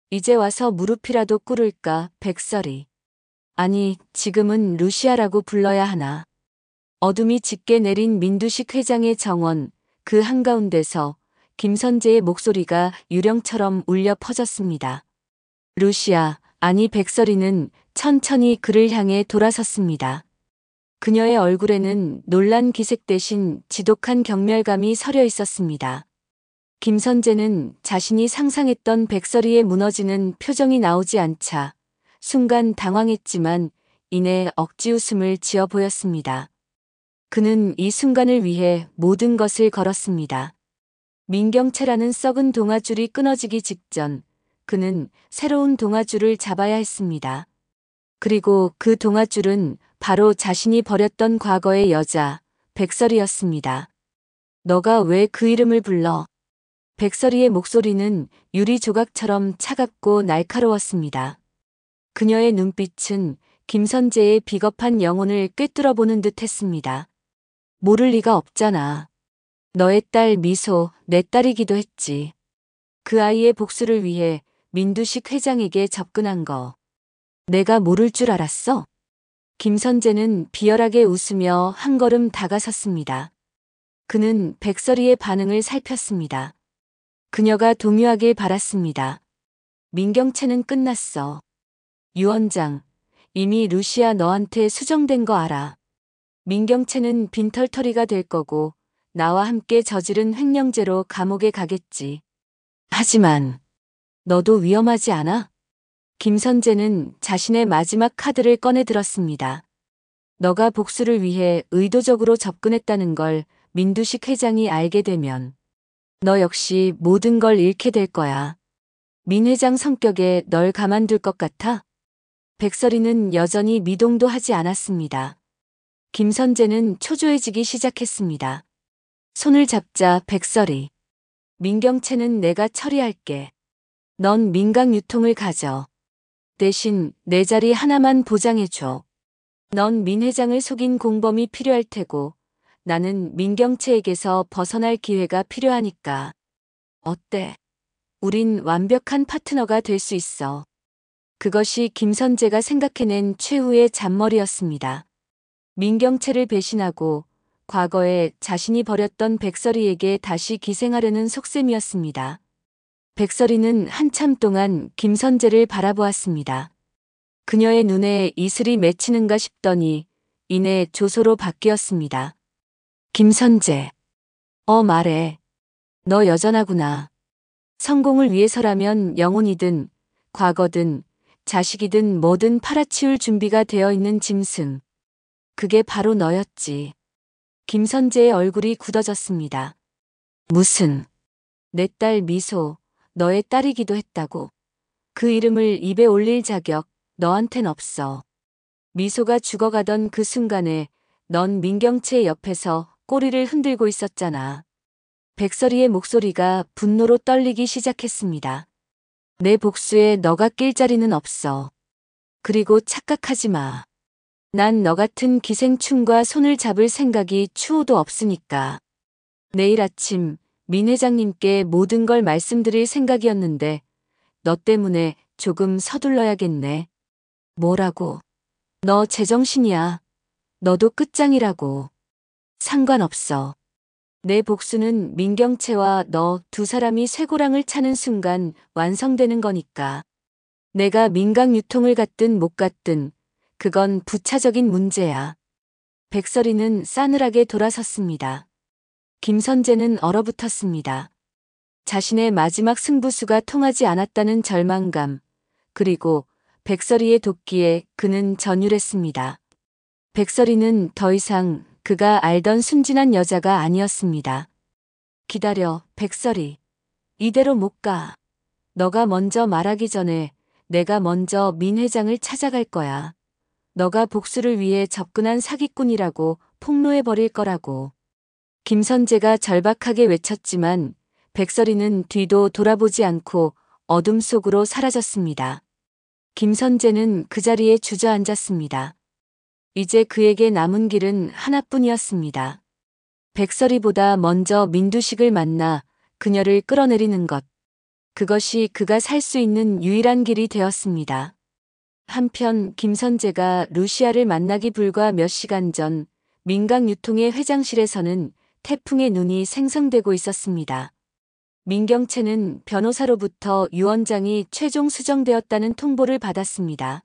이제 와서 무릎이라도 꿇을까, 백설이. 아니, 지금은 루시아라고 불러야 하나. 어둠이 짙게 내린 민두식 회장의 정원, 그 한가운데서 김선재의 목소리가 유령처럼 울려 퍼졌습니다. 루시아, 아니 백설이는 천천히 그를 향해 돌아섰습니다. 그녀의 얼굴에는 놀란 기색 대신 지독한 경멸감이 서려 있었습니다. 김선재는 자신이 상상했던 백설이의 무너지는 표정이 나오지 않자 순간 당황했지만 이내 억지 웃음을 지어 보였습니다. 그는 이 순간을 위해 모든 것을 걸었습니다. 민경채라는 썩은 동아줄이 끊어지기 직전 그는 새로운 동아줄을 잡아야 했습니다. 그리고 그 동아줄은 바로 자신이 버렸던 과거의 여자, 백설이였습니다. 너가 왜 그 이름을 불러? 백설이의 목소리는 유리 조각처럼 차갑고 날카로웠습니다. 그녀의 눈빛은 김선재의 비겁한 영혼을 꿰뚫어보는 듯 했습니다. 모를 리가 없잖아. 너의 딸 미소, 내 딸이기도 했지. 그 아이의 복수를 위해 민두식 회장에게 접근한 거. 내가 모를 줄 알았어? 김선재는 비열하게 웃으며 한 걸음 다가섰습니다. 그는 백설이의 반응을 살폈습니다. 그녀가 동요하길 바랐습니다. 민경채는 끝났어. 유원장, 이미 루시아 너한테 수정된 거 알아. 민경채는 빈털터리가 될 거고 나와 함께 저지른 횡령죄로 감옥에 가겠지. 하지만 너도 위험하지 않아? 김선재는 자신의 마지막 카드를 꺼내 들었습니다. 너가 복수를 위해 의도적으로 접근했다는 걸 민두식 회장이 알게 되면 너 역시 모든 걸 잃게 될 거야. 민 회장 성격에 널 가만둘 것 같아? 백설이는 여전히 미동도 하지 않았습니다. 김선재는 초조해지기 시작했습니다. 손을 잡자, 백설이. 민경채는 내가 처리할게. 넌 민강 유통을 가져. 대신 내 자리 하나만 보장해줘. 넌 민 회장을 속인 공범이 필요할 테고 나는 민경채에게서 벗어날 기회가 필요하니까. 어때? 우린 완벽한 파트너가 될 수 있어. 그것이 김선재가 생각해낸 최후의 잔머리였습니다. 민경채를 배신하고 과거에 자신이 버렸던 백설이에게 다시 기생하려는 속셈이었습니다. 백설이는 한참 동안 김선재를 바라보았습니다. 그녀의 눈에 이슬이 맺히는가 싶더니 이내 조소로 바뀌었습니다. 김선재. 말해. 너 여전하구나. 성공을 위해서라면 영혼이든 과거든 자식이든 뭐든 팔아치울 준비가 되어 있는 짐승. 그게 바로 너였지. 김선재의 얼굴이 굳어졌습니다. 무슨. 내 딸 미소, 너의 딸이기도 했다고. 그 이름을 입에 올릴 자격 너한텐 없어. 미소가 죽어가던 그 순간에 넌 민경채 옆에서 꼬리를 흔들고 있었잖아. 백설이의 목소리가 분노로 떨리기 시작했습니다. 내 복수에 너가 낄 자리는 없어. 그리고 착각하지 마. 난 너 같은 기생충과 손을 잡을 생각이 추호도 없으니까. 내일 아침 민 회장님께 모든 걸 말씀드릴 생각이었는데 너 때문에 조금 서둘러야겠네. 뭐라고? 너 제정신이야. 너도 끝장이라고. 상관없어. 내 복수는 민경채와 너 두 사람이 쇠고랑을 차는 순간 완성되는 거니까. 내가 민강 유통을 갔든 못 갔든 그건 부차적인 문제야. 백설이는 싸늘하게 돌아섰습니다. 김선재는 얼어붙었습니다. 자신의 마지막 승부수가 통하지 않았다는 절망감, 그리고 백설이의 도끼에 그는 전율했습니다. 백설이는 더 이상 그가 알던 순진한 여자가 아니었습니다. 기다려, 백설이. 이대로 못 가. 너가 먼저 말하기 전에 내가 먼저 민 회장을 찾아갈 거야. 너가 복수를 위해 접근한 사기꾼이라고 폭로해버릴 거라고. 김선재가 절박하게 외쳤지만 백설이는 뒤도 돌아보지 않고 어둠 속으로 사라졌습니다. 김선재는 그 자리에 주저앉았습니다. 이제 그에게 남은 길은 하나뿐이었습니다. 백설이보다 먼저 민두식을 만나 그녀를 끌어내리는 것. 그것이 그가 살 수 있는 유일한 길이 되었습니다. 한편 김선재가 루시아를 만나기 불과 몇 시간 전 민강유통의 회장실에서는 태풍의 눈이 생성되고 있었습니다. 민경채는 변호사로부터 유 원장이 최종 수정되었다는 통보를 받았습니다.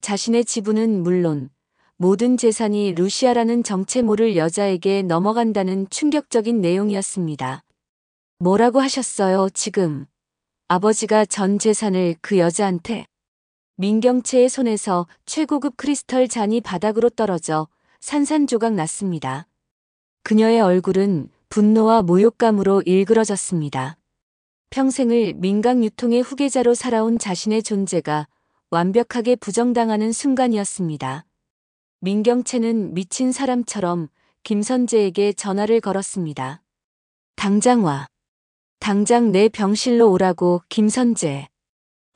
자신의 지분은 물론 모든 재산이 루시아라는 정체 모를 여자에게 넘어간다는 충격적인 내용이었습니다. 뭐라고 하셨어요, 지금? 아버지가 전 재산을 그 여자한테? 민경채의 손에서 최고급 크리스털 잔이 바닥으로 떨어져 산산조각 났습니다. 그녀의 얼굴은 분노와 모욕감으로 일그러졌습니다. 평생을 민강유통의 후계자로 살아온 자신의 존재가 완벽하게 부정당하는 순간이었습니다. 민경채는 미친 사람처럼 김선재에게 전화를 걸었습니다. 당장 와. 당장 내 병실로 오라고, 김선재.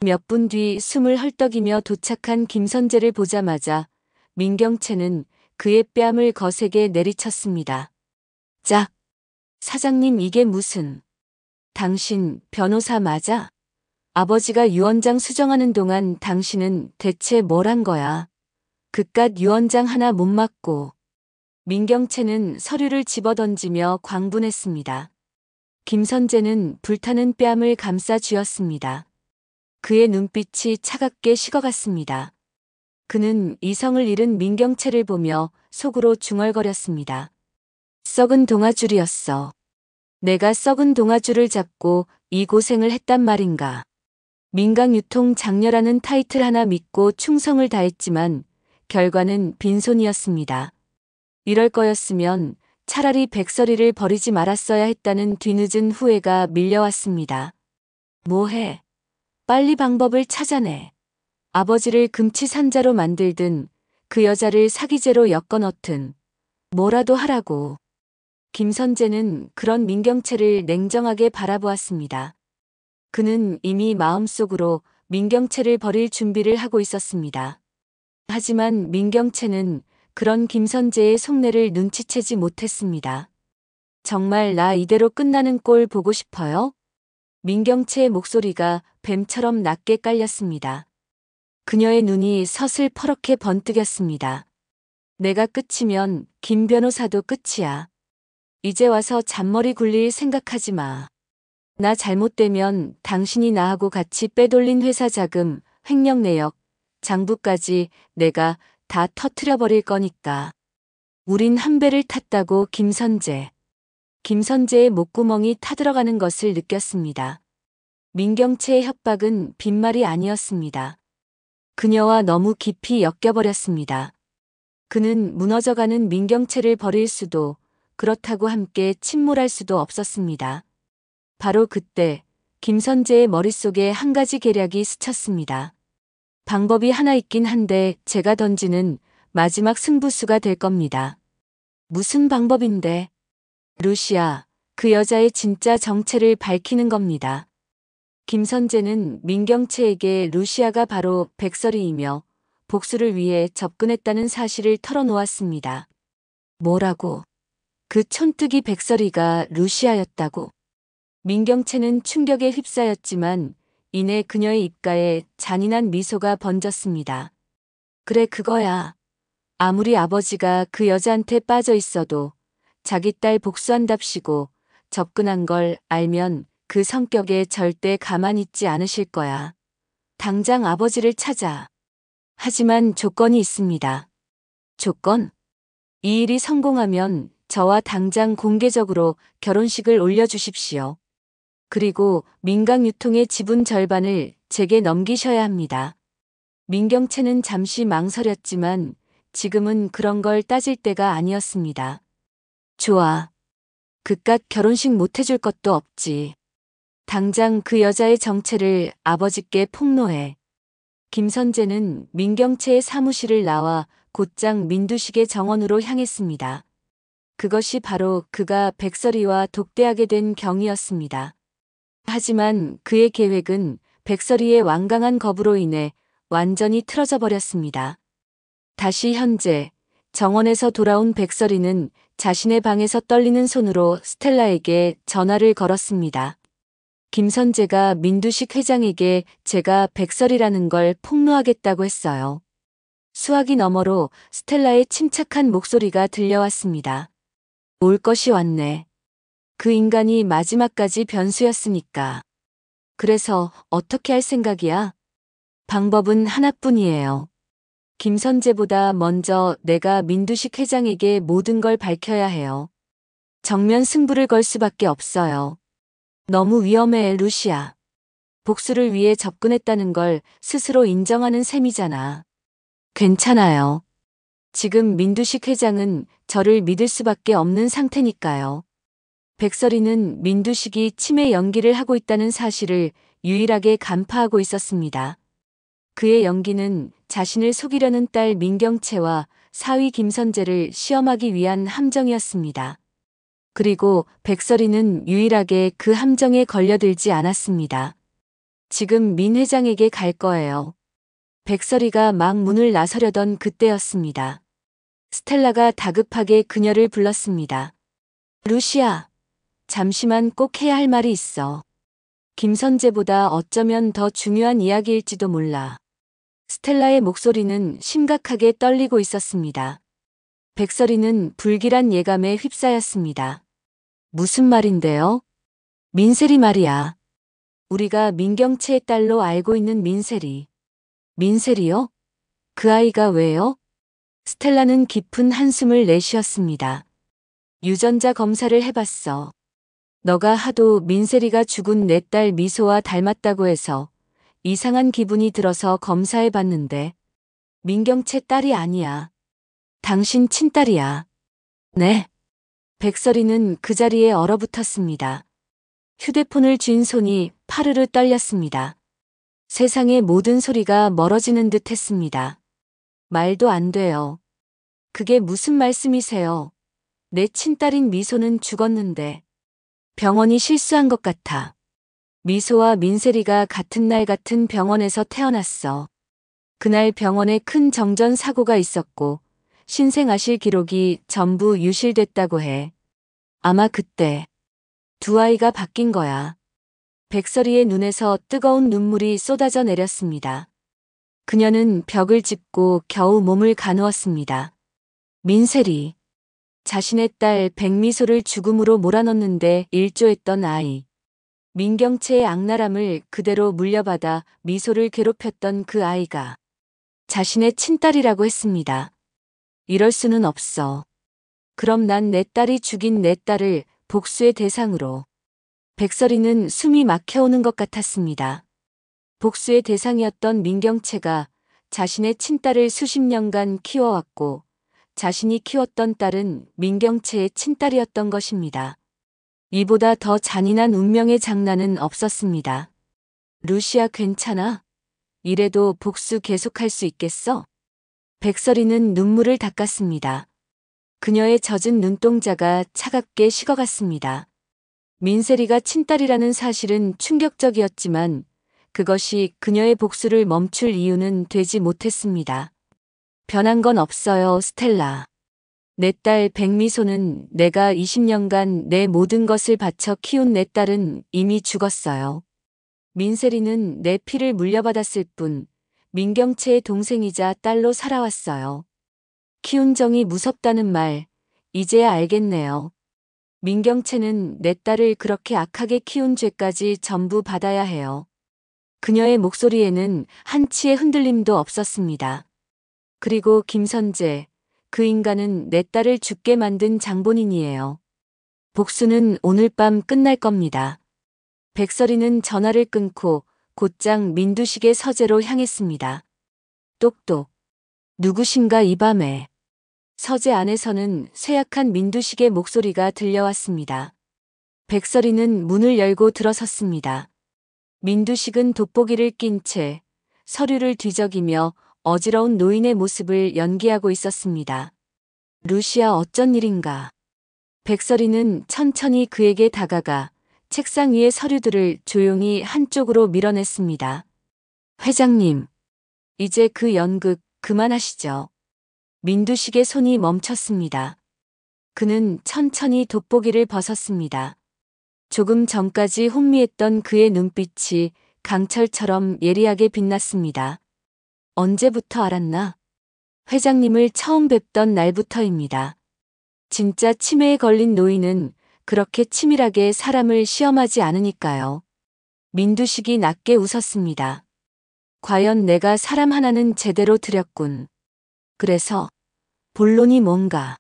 몇 분 뒤 숨을 헐떡이며 도착한 김선재를 보자마자 민경채는 그의 뺨을 거세게 내리쳤습니다. 짝! 사장님, 이게 무슨... 당신 변호사 맞아? 아버지가 유 원장 수정하는 동안 당신은 대체 뭘 한 거야? 그깟 유 원장 하나 못 맞고. 민경채는 서류를 집어던지며 광분했습니다. 김선재는 불타는 뺨을 감싸 쥐었습니다. 그의 눈빛이 차갑게 식어갔습니다. 그는 이성을 잃은 민경채를 보며 속으로 중얼거렸습니다. 썩은 동아줄이었어. 내가 썩은 동아줄을 잡고 이 고생을 했단 말인가. 민강유통 장녀라는 타이틀 하나 믿고 충성을 다했지만 결과는 빈손이었습니다. 이럴 거였으면 차라리 백설이를 버리지 말았어야 했다는 뒤늦은 후회가 밀려왔습니다. 뭐해? 빨리 방법을 찾아내. 아버지를 금치산자로 만들든 그 여자를 사기죄로 엮어넣든 뭐라도 하라고. 김선재는 그런 민경채를 냉정하게 바라보았습니다. 그는 이미 마음속으로 민경채를 버릴 준비를 하고 있었습니다. 하지만 민경채는 그런 김선재의 속내를 눈치채지 못했습니다. 정말 나 이대로 끝나는 꼴 보고 싶어요? 민경채의 목소리가 뱀처럼 낮게 깔렸습니다. 그녀의 눈이 서슬 퍼렇게 번뜩였습니다. 내가 끝이면 김 변호사도 끝이야. 이제 와서 잔머리 굴릴 생각하지 마. 나 잘못되면 당신이 나하고 같이 빼돌린 회사 자금, 횡령 내역, 장부까지 내가 다 터트려버릴 거니까. 우린 한 배를 탔다고, 김선재. 김선재의 목구멍이 타들어가는 것을 느꼈습니다. 민경채의 협박은 빈말이 아니었습니다. 그녀와 너무 깊이 엮여버렸습니다. 그는 무너져가는 민경채를 버릴 수도, 그렇다고 함께 침몰할 수도 없었습니다. 바로 그때 김선재의 머릿속에 한 가지 계략이 스쳤습니다. 방법이 하나 있긴 한데 제가 던지는 마지막 승부수가 될 겁니다. 무슨 방법인데? 루시아, 그 여자의 진짜 정체를 밝히는 겁니다. 김선재는 민경채에게 루시아가 바로 백설이이며 복수를 위해 접근했다는 사실을 털어놓았습니다. 뭐라고? 그 촌뜨기 백설이가 루시아였다고? 민경채는 충격에 휩싸였지만 이내 그녀의 입가에 잔인한 미소가 번졌습니다. 그래, 그거야. 아무리 아버지가 그 여자한테 빠져 있어도 자기 딸 복수한답시고 접근한 걸 알면 그 성격에 절대 가만히 있지 않으실 거야. 당장 아버지를 찾아. 하지만 조건이 있습니다. 조건? 이 일이 성공하면 저와 당장 공개적으로 결혼식을 올려주십시오. 그리고 민강유통의 지분 절반을 제게 넘기셔야 합니다. 민경채는 잠시 망설였지만 지금은 그런 걸 따질 때가 아니었습니다. 좋아. 그깟 결혼식 못 해줄 것도 없지. 당장 그 여자의 정체를 아버지께 폭로해. 김선재는 민경채의 사무실을 나와 곧장 민두식의 정원으로 향했습니다. 그것이 바로 그가 백설이와 독대하게 된 경위였습니다. 하지만 그의 계획은 백설이의 완강한 겁으로 인해 완전히 틀어져 버렸습니다. 다시 현재 정원에서 돌아온 백설이는 자신의 방에서 떨리는 손으로 스텔라에게 전화를 걸었습니다. 김선재가 민두식 회장에게 제가 백설이라는 걸 폭로하겠다고 했어요. 수화기 너머로 스텔라의 침착한 목소리가 들려왔습니다. 올 것이 왔네. 그 인간이 마지막까지 변수였으니까. 그래서 어떻게 할 생각이야? 방법은 하나뿐이에요. 김선재보다 먼저 내가 민두식 회장에게 모든 걸 밝혀야 해요. 정면 승부를 걸 수밖에 없어요. 너무 위험해, 루시아. 복수를 위해 접근했다는 걸 스스로 인정하는 셈이잖아. 괜찮아요. 지금 민두식 회장은 저를 믿을 수밖에 없는 상태니까요. 백설이는 민두식이 치매 연기를 하고 있다는 사실을 유일하게 간파하고 있었습니다. 그의 연기는 자신을 속이려는 딸 민경채와 사위 김선재를 시험하기 위한 함정이었습니다. 그리고 백설이는 유일하게 그 함정에 걸려들지 않았습니다. 지금 민 회장에게 갈 거예요. 백설이가 막 문을 나서려던 그때였습니다. 스텔라가 다급하게 그녀를 불렀습니다. 루시아, 잠시만 꼭 해야 할 말이 있어. 김선재보다 어쩌면 더 중요한 이야기일지도 몰라. 스텔라의 목소리는 심각하게 떨리고 있었습니다. 백설이는 불길한 예감에 휩싸였습니다. 무슨 말인데요? 민셀이 말이야. 우리가 민경채의 딸로 알고 있는 민셀이. 민셀이요? 그 아이가 왜요? 스텔라는 깊은 한숨을 내쉬었습니다. 유전자 검사를 해봤어. 너가 하도 민셀이가 죽은 내 딸 미소와 닮았다고 해서 이상한 기분이 들어서 검사해봤는데 민경채 딸이 아니야. 당신 친딸이야. 네. 백설이는 그 자리에 얼어붙었습니다. 휴대폰을 쥔 손이 파르르 떨렸습니다. 세상의 모든 소리가 멀어지는 듯 했습니다. 말도 안 돼요. 그게 무슨 말씀이세요? 내 친딸인 미소는 죽었는데. 병원이 실수한 것 같아. 미소와 민세리가 같은 날 같은 병원에서 태어났어. 그날 병원에 큰 정전 사고가 있었고 신생아실 기록이 전부 유실됐다고 해. 아마 그때 두 아이가 바뀐 거야. 백설이의 눈에서 뜨거운 눈물이 쏟아져 내렸습니다. 그녀는 벽을 짚고 겨우 몸을 가누었습니다. 민세리. 자신의 딸 백미소를 죽음으로 몰아넣는데 일조했던 아이. 민경채의 악랄함을 그대로 물려받아 미소를 괴롭혔던 그 아이가 자신의 친딸이라고 했습니다. 이럴 수는 없어. 그럼 난 내 딸이 죽인 내 딸을 복수의 대상으로. 백설이는 숨이 막혀오는 것 같았습니다. 복수의 대상이었던 민경채가 자신의 친딸을 수십 년간 키워왔고 자신이 키웠던 딸은 민경채의 친딸이었던 것입니다. 이보다 더 잔인한 운명의 장난은 없었습니다. 루시아 괜찮아? 이래도 복수 계속할 수 있겠어? 백설이는 눈물을 닦았습니다. 그녀의 젖은 눈동자가 차갑게 식어갔습니다. 민세리가 친딸이라는 사실은 충격적이었지만 그것이 그녀의 복수를 멈출 이유는 되지 못했습니다. 변한 건 없어요, 스텔라. 내 딸 백미소는 내가 20년간 내 모든 것을 바쳐 키운 내 딸은 이미 죽었어요. 민세리는 내 피를 물려받았을 뿐 민경채의 동생이자 딸로 살아왔어요. 키운 정이 무섭다는 말, 이제야 알겠네요. 민경채는 내 딸을 그렇게 악하게 키운 죄까지 전부 받아야 해요. 그녀의 목소리에는 한치의 흔들림도 없었습니다. 그리고 김선재, 그 인간은 내 딸을 죽게 만든 장본인이에요. 복수는 오늘 밤 끝날 겁니다. 백설이는 전화를 끊고 곧장 민두식의 서재로 향했습니다. 똑똑. 누구신가 이 밤에. 서재 안에서는 쇠약한 민두식의 목소리가 들려왔습니다. 백설이는 문을 열고 들어섰습니다. 민두식은 돋보기를 낀 채 서류를 뒤적이며 어지러운 노인의 모습을 연기하고 있었습니다. 루시아 어쩐 일인가. 백설이는 천천히 그에게 다가가 책상 위의 서류들을 조용히 한쪽으로 밀어냈습니다. 회장님, 이제 그 연극 그만하시죠. 민두식의 손이 멈췄습니다. 그는 천천히 돋보기를 벗었습니다. 조금 전까지 혼미했던 그의 눈빛이 강철처럼 예리하게 빛났습니다. 언제부터 알았나? 회장님을 처음 뵙던 날부터입니다. 진짜 치매에 걸린 노인은 그렇게 치밀하게 사람을 시험하지 않으니까요. 민두식이 낮게 웃었습니다. 과연 내가 사람 하나는 제대로 들였군. 그래서 본론이 뭔가.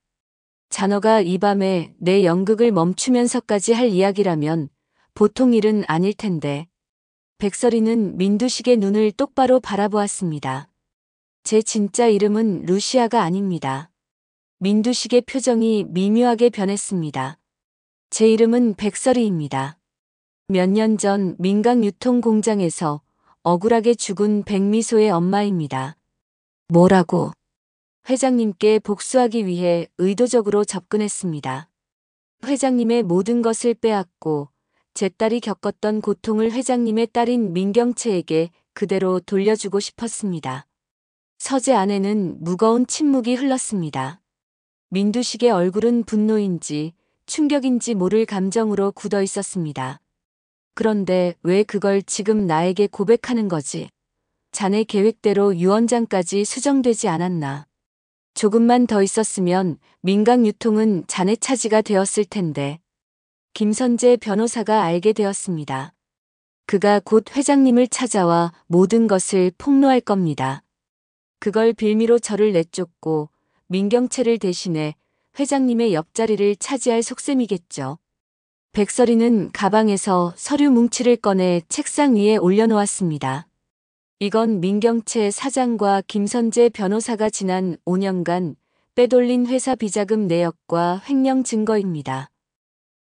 잔어가 이 밤에 내 연극을 멈추면서까지 할 이야기라면 보통 일은 아닐 텐데. 백설이는 민두식의 눈을 똑바로 바라보았습니다. 제 진짜 이름은 루시아가 아닙니다. 민두식의 표정이 미묘하게 변했습니다. 제 이름은 백설이입니다. 몇 년 전 민강 유통 공장에서 억울하게 죽은 백미소의 엄마입니다. 뭐라고? 회장님께 복수하기 위해 의도적으로 접근했습니다. 회장님의 모든 것을 빼앗고 제 딸이 겪었던 고통을 회장님의 딸인 민경채에게 그대로 돌려주고 싶었습니다. 서재 안에는 무거운 침묵이 흘렀습니다. 민두식의 얼굴은 분노인지 충격인지 모를 감정으로 굳어 있었습니다. 그런데 왜 그걸 지금 나에게 고백하는 거지? 자네 계획대로 유언장까지 수정되지 않았나? 조금만 더 있었으면 민강유통은 자네 차지가 되었을 텐데. 김선재 변호사가 알게 되었습니다. 그가 곧 회장님을 찾아와 모든 것을 폭로할 겁니다. 그걸 빌미로 저를 내쫓고 민경채를 대신해 회장님의 옆자리를 차지할 속셈이겠죠. 백설이는 가방에서 서류 뭉치를 꺼내 책상 위에 올려놓았습니다. 이건 민경채 사장과 김선재 변호사가 지난 5년간 빼돌린 회사 비자금 내역과 횡령 증거입니다.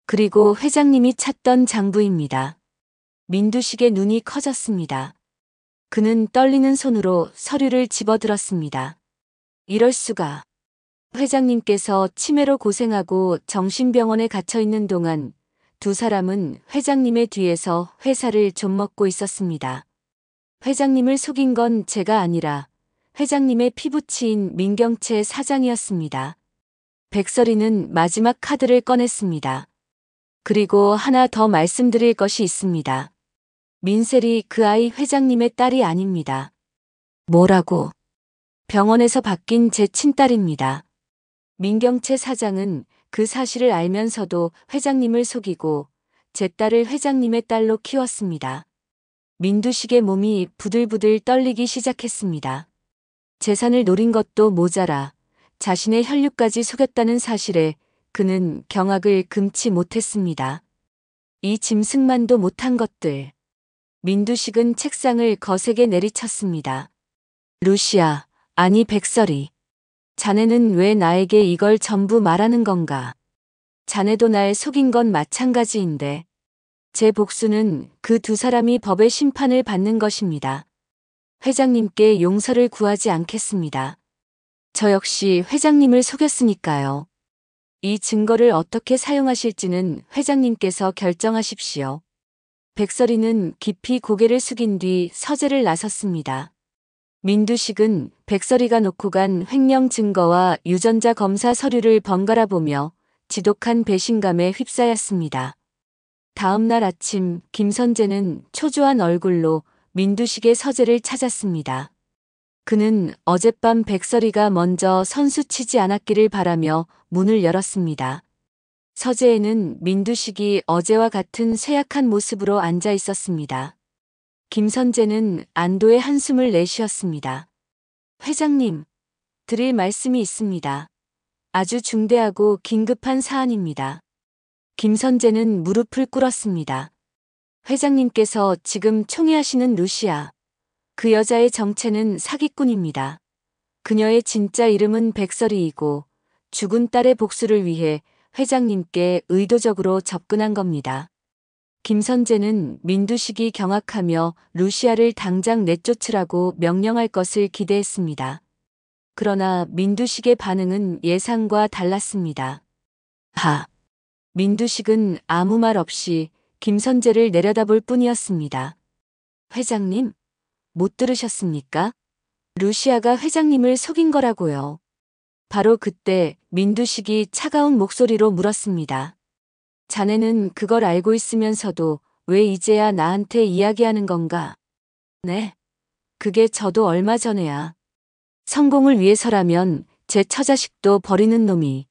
그리고 회장님이 찾던 장부입니다. 민두식의 눈이 커졌습니다. 그는 떨리는 손으로 서류를 집어들었습니다. 이럴 수가. 회장님께서 치매로 고생하고 정신병원에 갇혀 있는 동안 두 사람은 회장님의 뒤에서 회사를 좀먹고 있었습니다. 회장님을 속인 건 제가 아니라 회장님의 피부치인 민경채 사장이었습니다. 백설이는 마지막 카드를 꺼냈습니다. 그리고 하나 더 말씀드릴 것이 있습니다. 민셀이 그 아이 회장님의 딸이 아닙니다. 뭐라고? 병원에서 바뀐 제 친딸입니다. 민경채 사장은 그 사실을 알면서도 회장님을 속이고 제 딸을 회장님의 딸로 키웠습니다. 민두식의 몸이 부들부들 떨리기 시작했습니다. 재산을 노린 것도 모자라 자신의 혈육까지 속였다는 사실에 그는 경악을 금치 못했습니다. 이 짐승만도 못한 것들. 민두식은 책상을 거세게 내리쳤습니다. 루시아, 아니 백설이. 자네는 왜 나에게 이걸 전부 말하는 건가? 자네도 날 속인 건 마찬가지인데. 제 복수는 그 두 사람이 법의 심판을 받는 것입니다. 회장님께 용서를 구하지 않겠습니다. 저 역시 회장님을 속였으니까요. 이 증거를 어떻게 사용하실지는 회장님께서 결정하십시오. 백설이는 깊이 고개를 숙인 뒤 서재를 나섰습니다. 민두식은 백설이가 놓고 간 횡령 증거와 유전자 검사 서류를 번갈아 보며 지독한 배신감에 휩싸였습니다. 다음 날 아침 김선재는 초조한 얼굴로 민두식의 서재를 찾았습니다. 그는 어젯밤 백설이가 먼저 선수치지 않았기를 바라며 문을 열었습니다. 서재에는 민두식이 어제와 같은 쇠약한 모습으로 앉아 있었습니다. 김선재는 안도의 한숨을 내쉬었습니다. 회장님, 드릴 말씀이 있습니다. 아주 중대하고 긴급한 사안입니다. 김선재는 무릎을 꿇었습니다. 회장님께서 지금 총애하시는 루시아. 그 여자의 정체는 사기꾼입니다. 그녀의 진짜 이름은 백설이이고 죽은 딸의 복수를 위해 회장님께 의도적으로 접근한 겁니다. 김선재는 민두식이 경악하며 루시아를 당장 내쫓으라고 명령할 것을 기대했습니다. 그러나 민두식의 반응은 예상과 달랐습니다. 민두식은 아무 말 없이 김선재를 내려다볼 뿐이었습니다. 회장님, 못 들으셨습니까? 루시아가 회장님을 속인 거라고요. 바로 그때 민두식이 차가운 목소리로 물었습니다. 자네는 그걸 알고 있으면서도 왜 이제야 나한테 이야기하는 건가? 네. 그게 저도 얼마 전에야. 성공을 위해서라면 제 처자식도 버리는 놈이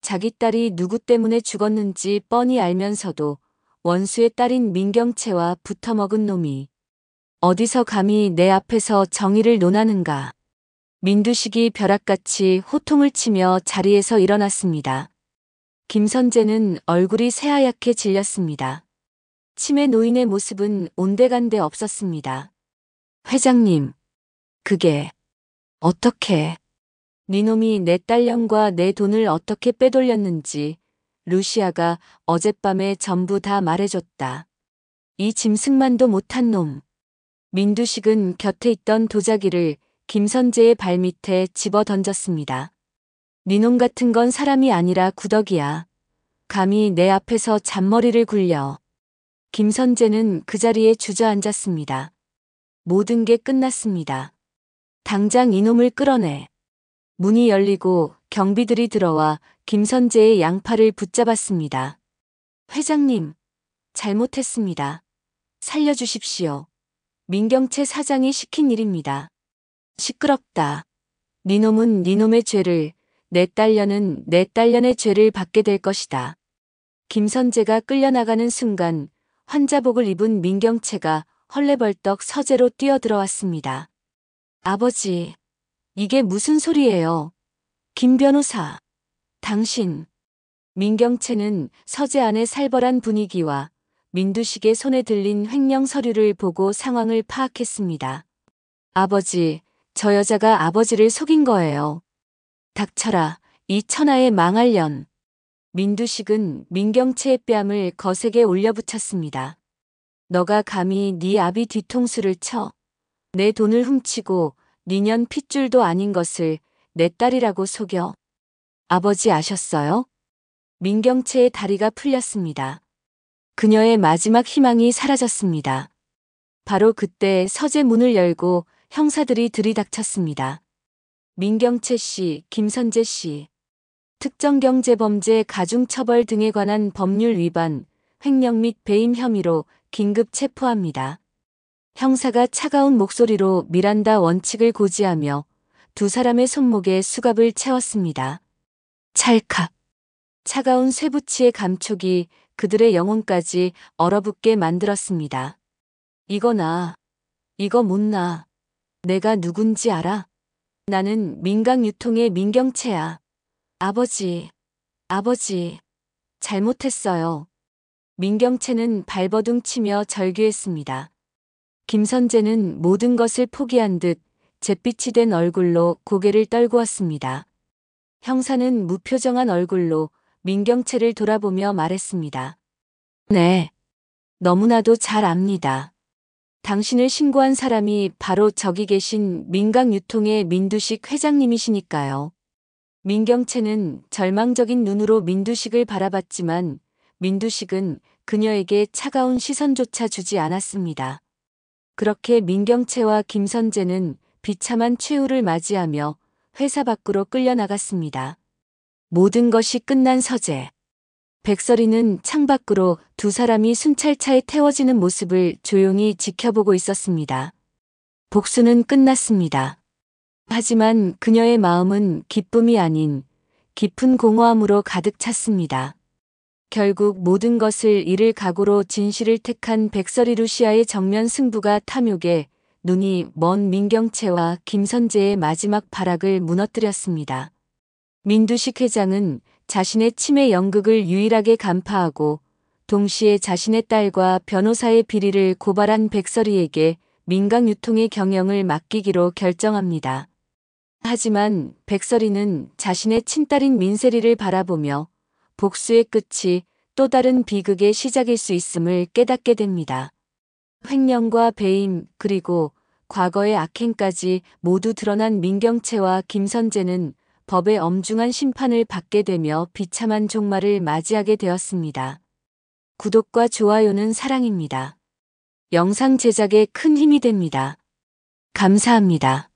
자기 딸이 누구 때문에 죽었는지 뻔히 알면서도 원수의 딸인 민경채와 붙어먹은 놈이 어디서 감히 내 앞에서 정의를 논하는가. 민두식이 벼락같이 호통을 치며 자리에서 일어났습니다. 김선재는 얼굴이 새하얗게 질렸습니다. 치매 노인의 모습은 온데간데 없었습니다. 회장님, 그게 어떻게... 니놈이 내 딸년과 내 돈을 어떻게 빼돌렸는지 루시아가 어젯밤에 전부 다 말해줬다. 이 짐승만도 못한 놈. 민두식은 곁에 있던 도자기를 김선재의 발밑에 집어 던졌습니다. 니놈 같은 건 사람이 아니라 구더기야. 감히 내 앞에서 잔머리를 굴려. 김선재는 그 자리에 주저앉았습니다. 모든 게 끝났습니다. 당장 이놈을 끌어내. 문이 열리고 경비들이 들어와 김선재의 양팔을 붙잡았습니다. 회장님, 잘못했습니다. 살려주십시오. 민경채 사장이 시킨 일입니다. 시끄럽다. 니놈은 니놈의 죄를, 내 딸년은 내 딸년의 죄를 받게 될 것이다. 김선재가 끌려나가는 순간 환자복을 입은 민경채가 헐레벌떡 서재로 뛰어들어왔습니다. 아버지, 이게 무슨 소리예요? 김 변호사, 당신. 민경채는 서재 안의 살벌한 분위기와 민두식의 손에 들린 횡령 서류를 보고 상황을 파악했습니다. 아버지, 저 여자가 아버지를 속인 거예요. 닥쳐라, 이 천하의 망할 년. 민두식은 민경채의 뺨을 거세게 올려붙였습니다. 너가 감히 네 아비 뒤통수를 쳐. 내 돈을 훔치고 니년 핏줄도 아닌 것을 내 딸이라고 속여. 아버지 아셨어요? 민경채의 다리가 풀렸습니다. 그녀의 마지막 희망이 사라졌습니다. 바로 그때 서재 문을 열고 형사들이 들이닥쳤습니다. 민경채 씨, 김선재 씨. 특정경제범죄 가중처벌 등에 관한 법률 위반, 횡령 및 배임 혐의로 긴급 체포합니다. 형사가 차가운 목소리로 미란다 원칙을 고지하며 두 사람의 손목에 수갑을 채웠습니다. 찰칵. 차가운 쇠붙이의 감촉이 그들의 영혼까지 얼어붙게 만들었습니다. 이거 나. 이거 못 나. 내가 누군지 알아? 나는 민강유통의 민경채야. 아버지. 아버지. 잘못했어요. 민경채는 발버둥 치며 절규했습니다. 김선재는 모든 것을 포기한 듯 잿빛이 된 얼굴로 고개를 떨구었습니다. 형사는 무표정한 얼굴로 민경채를 돌아보며 말했습니다. 네. 너무나도 잘 압니다. 당신을 신고한 사람이 바로 저기 계신 민강유통의 민두식 회장님이시니까요. 민경채는 절망적인 눈으로 민두식을 바라봤지만 민두식은 그녀에게 차가운 시선조차 주지 않았습니다. 그렇게 민경채와 김선재는 비참한 최후를 맞이하며 회사 밖으로 끌려나갔습니다. 모든 것이 끝난 서재. 백설이는 창밖으로 두 사람이 순찰차에 태워지는 모습을 조용히 지켜보고 있었습니다. 복수는 끝났습니다. 하지만 그녀의 마음은 기쁨이 아닌 깊은 공허함으로 가득 찼습니다. 결국 모든 것을 잃을 각오로 진실을 택한 백설이 루시아의 정면 승부가 탐욕에 눈이 먼 민경채와 김선재의 마지막 발악을 무너뜨렸습니다. 민두식 회장은 자신의 치매 연극을 유일하게 간파하고 동시에 자신의 딸과 변호사의 비리를 고발한 백설이에게 민강유통의 경영을 맡기기로 결정합니다. 하지만 백설이는 자신의 친딸인 민세리를 바라보며 복수의 끝이 또 다른 비극의 시작일 수 있음을 깨닫게 됩니다. 횡령과 배임 그리고 과거의 악행까지 모두 드러난 민경채와 김선재는 법의 엄중한 심판을 받게 되며 비참한 종말을 맞이하게 되었습니다. 구독과 좋아요는 사랑입니다. 영상 제작에 큰 힘이 됩니다. 감사합니다.